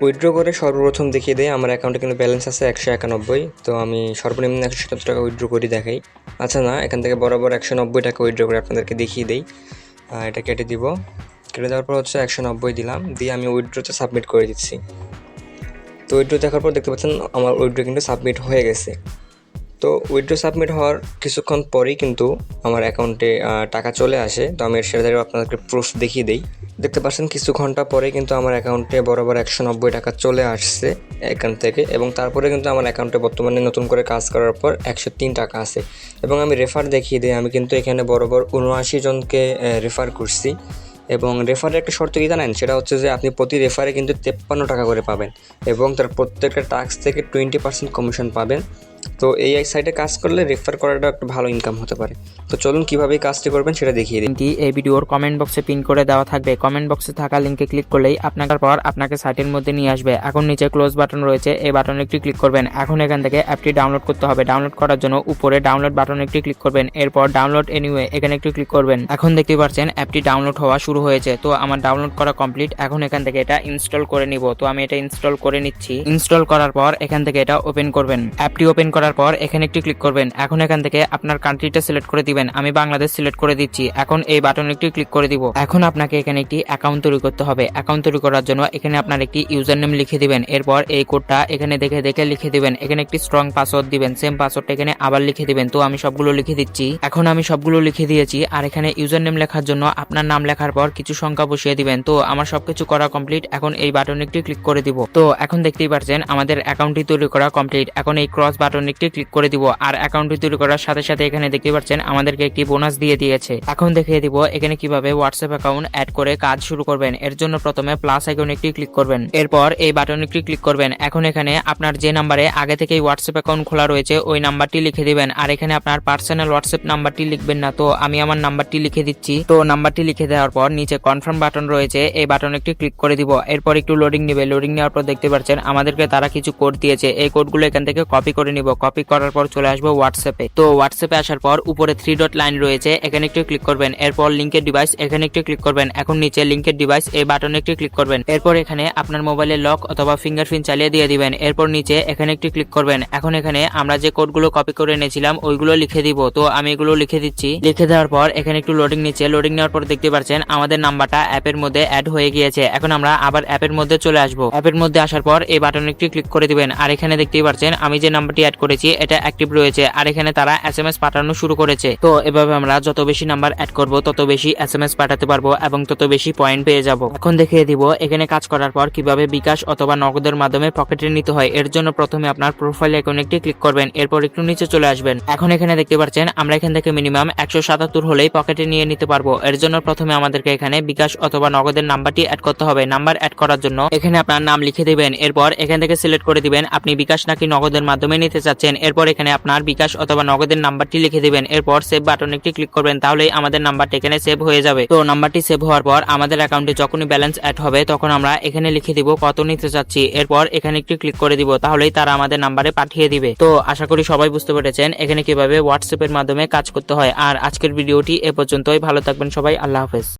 Withdraw করে সর্বপ্রথম দেখিয়ে দেয় আমার অ্যাকাউন্টে কিন্তু ব্যালেন্স আছে 191। তো আমি সর্বনিম্ন 177 টাকা উইথড্র করি দেখাই। আচ্ছা না, এখান থেকে বরাবর 190 টাকা উইথড্র করে আপনাদেরকে দেখিয়ে দিই। এটা কেটে দিব। কেটে দেওয়ার পর হচ্ছে 190 দিলাম, দিয়ে আমি উইথড্রোতে সাবমিট করে দিচ্ছি। তো উইথড্রো দেখার পর দেখতে পাচ্ছেন আমার উইথড্রো কিন্তু সাবমিট হয়ে গেছে। তো উইথড্রো সাবমিট হওয়ার কিছুক্ষণ পরেই কিন্তু আমার অ্যাকাউন্টে টাকা চলে আসে। তো আমি সেটাও আপনাদেরকে প্রুফ দেখিয়ে দিই। দেখতে পাচ্ছেন কিছু ঘন্টা পরে কিন্তু আমার অ্যাকাউন্টে বরাবর 190 টাকা চলে আসছে এখান থেকে, এবং তারপরে কিন্তু আমার অ্যাকাউন্টে বর্তমানে নতুন করে কাজ করার পর 103 টাকা আছে। এবং আমি রেফার দেখিয়ে দিই, আমি কিন্তু এখানে বরাবর 79 জনকে রেফার করছি। এবং রেফারের একটা শর্ত কি জানেন, সেটা হচ্ছে যে আপনি প্রতি রেফারে কিন্তু 53 টাকা করে পাবেন, এবং তার প্রত্যেকটা টাস্ক থেকে 20% কমিশন পাবেন। তো এই সাইটে কাজ করলে রেফার করাটা একটা ভালো ইনকাম হতে পারে। তো চলুন কীভাবে কাজটি করবেন সেটা দেখিয়ে দিই। লিঙ্কটি এই ভিডিওর কমেন্ট বক্সে পিন করে দেওয়া থাকবে। কমেন্ট বক্সে থাকা লিঙ্কে ক্লিক করলেই আপনাকে সাইটের মধ্যে নিয়ে আসবে। এখন নিচে ক্লোজ বাটন রয়েছে, এই বাটনে একটি ক্লিক করবেন। এখন এখান থেকে অ্যাপটি ডাউনলোড করতে হবে। ডাউনলোড করার জন্য উপরে ডাউনলোড বাটনে একটি ক্লিক করবেন, এরপর ডাউনলোড এনিওয়ে এখানে একটু ক্লিক করবেন। এখন দেখতে পাচ্ছেন অ্যাপটি ডাউনলোড হওয়া শুরু হয়েছে। তো আমার ডাউনলোড করা কমপ্লিট। এখন এখান থেকে এটা ইনস্টল করে নিব। তো আমি এটা ইনস্টল করে নিচ্ছি। ইনস্টল করার পর এখান থেকে এটা ওপেন করবেন। অ্যাপটি ওপেন করার পর এখানে একটি ক্লিক করবেন। এখন এখান থেকে আপনার কান্ট্রিটা সিলেক্ট করে দিবেন। আমি বাংলাদেশ সিলেক্ট করে দিচ্ছি। এখন এই বাটনে একটি ক্লিক করে দিব। এখন আপনাকে এখানে একটি অ্যাকাউন্ট তৈরি করতে হবে। অ্যাকাউন্ট তৈরি করার জন্য এখানে আপনার একটি ইউজার নেম লিখে দিবেন। এরপর এই কোডটা এখানে দেখে দেখে লিখে দিবেন। এখানে একটি স্ট্রং পাসওয়ার্ড দিবেন। সেম পাসওয়ার্ডটা এখানে আবার লিখে দিবেন। তো আমি সবগুলো লিখে দিচ্ছি। এখন আমি সবগুলো লিখে দিয়েছি। আর এখানে ইউজার নেম লেখার জন্য আপনার নাম লেখার পর কিছু সংখ্যা বসিয়ে দিবেন। তো আমার সবকিছু করা কমপ্লিট। এখন এই বাটনে একটি ক্লিক করে দিব। তো এখন দেখতেই পাচ্ছেন আমাদের অ্যাকাউন্টটি তৈরি করা কমপ্লিট। এখন এই ক্রস বাটনে একটি ক্লিক করে দিব। আর অ্যাকাউন্টটি তৈরি করার সাথে সাথে এখানে দেখতে পাচ্ছেন আমাদেরকে একটি বোনাস দিয়ে দিয়েছে। এখন দেখিয়ে দিব এখানে কিভাবে হোয়াটসঅ্যাপ অ্যাকাউন্ট অ্যাড করে কাজ শুরু করবেন। এর জন্য প্রথমে প্লাস আইকনে একটি ক্লিক করবেন, এরপর এই বাটনে একটি ক্লিক করবেন। এখন এখানে আপনার যে নাম্বারে আগে থেকেই হোয়াটসঅ্যাপ অ্যাকাউন্ট খোলা রয়েছে ওই নাম্বারটি লিখে দিবেন। আর এখানে আপনার পার্সোনাল হোয়াটসঅ্যাপ নাম্বারটি লিখবেন না। তো আমি আমার নাম্বারটি লিখে দিচ্ছি। তো নাম্বারটি লিখে দেওয়ার পর নিচে কনফার্ম বাটন রয়েছে, এই বাটনে একটি ক্লিক করে দিব। এরপর একটু লোডিং নেবে। লোডিং নেওয়ার পর দেখতে পাচ্ছেন আমাদেরকে তারা কিছু কোড দিয়েছে। এই কোডগুলো এখান থেকে কপি করে নিব। কপি করার পর চলে আসবো হোয়াটসঅ্যাপে। তো হোয়াটসঅ্যাপে আসার পর উপরে 3 ডট লাইন রয়েছে, এখানে একটু ক্লিক করবেন। এরপর লিংকের ডিভাইস এখানে একটু ক্লিক করবেন। এখন নিচে লিংকের ডিভাইস এই বাটনে একটু ক্লিক করবেন। এরপর এখানে আপনার মোবাইলের লক অথবা ফিঙ্গারপ্রিন্ট চালিয়ে দিয়ে দিবেন। এরপর নিচে এখানে একটু ক্লিক করবেন। এখন এখানে আমরা যে কোডগুলো কপি করে এনেছিলাম ওইগুলো লিখে দিব। তো আমি এগুলো লিখে দিচ্ছি। লিখে দেওয়ার পর এখানে একটু লোডিং নিচ্ছে। লোডিং নেওয়ার পর দেখতে পাচ্ছেন আমাদের নাম্বারটা অ্যাপের মধ্যে অ্যাড হয়ে গিয়েছে। এখন আমরা আবার অ্যাপের মধ্যে চলে আসবো। অ্যাপের মধ্যে আসার পর এই বাটনে একটু ক্লিক করে দিবেন। আর এখানে দেখতেই পাচ্ছেন আমি যে নাম্বারটি অ্যাড করেছি এটা অ্যাক্টিভ রয়েছে। আর এখানে তারা এসএমএস পাঠানো শুরু করেছে। তো এভাবে আমরা যত বেশি নাম্বার অ্যাড করব তত বেশি এসএমএস পাঠাতে পারবো এবং তত বেশি পয়েন্ট পেয়ে যাব। এখন দেখিয়ে দিব এখানে কাজ করার পর কিভাবে বিকাশ অথবা নগদের মাধ্যমে পকেটে নিতে হয়। এর জন্য প্রথমে আপনার প্রোফাইল আইকনে একটি ক্লিক করবেন, এরপর একটু নিচে চলে আসবেন। এখন এখানে দেখতে পাচ্ছেন আমরা এখান থেকে মিনিমাম 177 হলেই পকেটে নিয়ে নিতে পারবো। এর জন্য প্রথমে আমাদেরকে এখানে বিকাশ অথবা নগদের নাম্বারটি অ্যাড করতে হবে। নাম্বার অ্যাড করার জন্য এখানে আপনার নাম লিখে দিবেন। এরপর এখান থেকে সিলেক্ট করে দিবেন আপনি বিকাশ নাকি নগদের মাধ্যমে নিতে চাচ্ছেন। এরপর এখানে আপনার বিকাশ অথবা নগদের নাম্বারটি লিখে দিবেন। এরপর সেভ বাটনে একটি ক্লিক করবেন, তাহলেই আমাদের নাম্বারটি এখানে সেভ হয়ে যাবে। তো নাম্বারটি সেভ হওয়ার পর আমাদের অ্যাকাউন্টে যখনই ব্যালেন্স অ্যাড হবে তখন আমরা এখানে লিখে দিব কত নিতে চাচ্ছি। এরপর এখানে একটু ক্লিক করে দিব, তাহলেই তারা আমাদের নাম্বারে পাঠিয়ে দিবে। তো আশা করি সবাই বুঝতে পেরেছেন এখানে কিভাবে হোয়াটসঅ্যাপের মাধ্যমে কাজ করতে হয়। আর আজকের ভিডিওটি এ পর্যন্তই। ভালো থাকবেন সবাই। আল্লাহ হাফেজ।